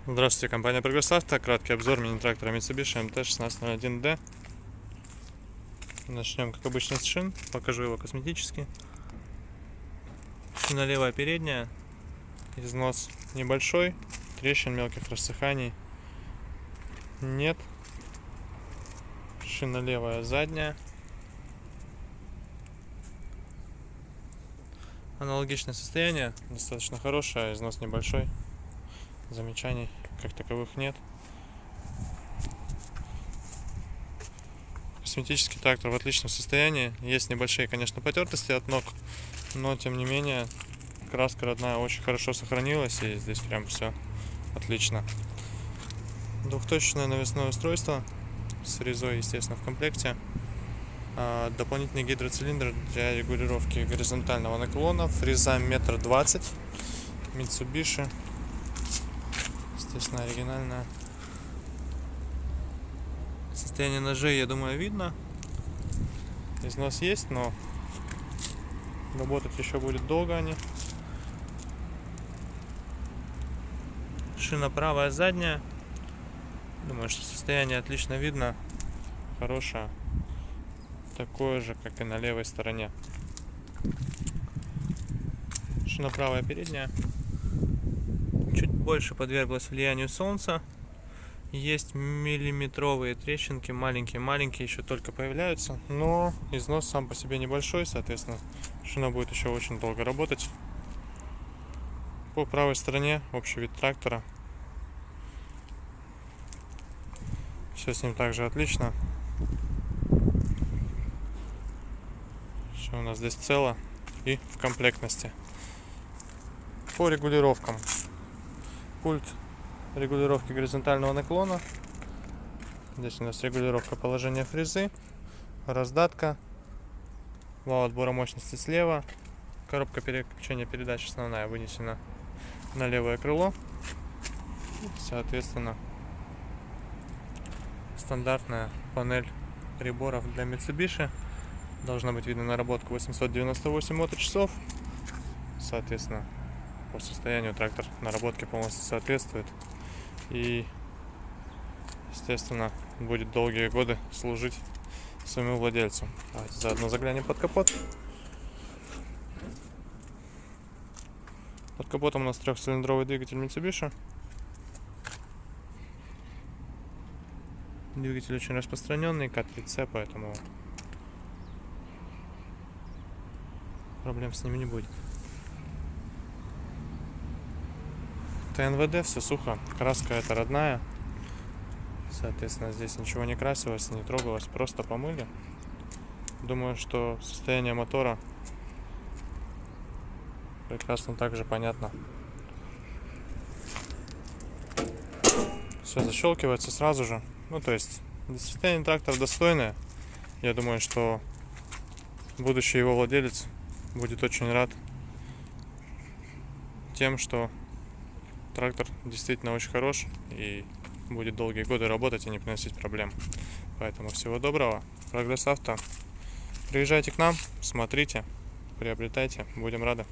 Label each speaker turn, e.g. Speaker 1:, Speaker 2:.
Speaker 1: Здравствуйте, компания Прогресс Авто. Краткий обзор мини-трактора Mitsubishi MT-1601D. Начнем, как обычно, с шин. Покажу его косметически. Шина левая передняя. Износ небольшой. Трещин, мелких рассыханий нет. Шина левая задняя. Аналогичное состояние. Достаточно хорошее. Износ небольшой. Замечаний как таковых нет. Косметический трактор в отличном состоянии. Есть небольшие, конечно, потертости от ног, но тем не менее краска родная очень хорошо сохранилась, и здесь прям все отлично. Двухточное навесное устройство с резой, естественно, в комплекте. Дополнительный гидроцилиндр для регулировки горизонтального наклона. Фреза 1,20 м. Mitsubishi. Естественно, оригинальная. Состояние ножей, я думаю, видно. Износ есть, но работать еще будет долго они. Шина правая задняя. Думаю, что состояние отлично видно. Хорошее. Такое же, как и на левой стороне. Шина правая передняя. Чуть больше подверглась влиянию солнца. Есть миллиметровые трещинки, маленькие, еще только появляются. Но износ сам по себе небольшой, соответственно, шина будет еще очень долго работать. По правой стороне общий вид трактора. Все с ним также отлично. Все у нас здесь цело и в комплектности. По регулировкам. Пульт регулировки горизонтального наклона. Здесь у нас регулировка положения фрезы, раздатка, вал отбора мощности слева, коробка переключения передач основная вынесена на левое крыло. Соответственно, стандартная панель приборов для Mitsubishi. Должна быть видна наработка 898 моточасов. Соответственно, по состоянию трактор наработке полностью соответствует. И, естественно, будет долгие годы служить своему владельцу. Давайте заодно заглянем под капот. Под капотом у нас трехцилиндровый двигатель Mitsubishi. Двигатель очень распространенный, К30C, поэтому проблем с ними не будет. ТНВД, все сухо, краска это родная. Соответственно, здесь ничего не красилось, не трогалось, просто помыли. Думаю, что состояние мотора прекрасно также понятно. Все защелкивается сразу же. Ну, то есть, состояние трактора достойное. Я думаю, что будущий его владелец будет очень рад тем, что трактор действительно очень хорош и будет долгие годы работать и не приносить проблем. Поэтому всего доброго. Прогресс Авто. Приезжайте к нам, смотрите, приобретайте, будем рады.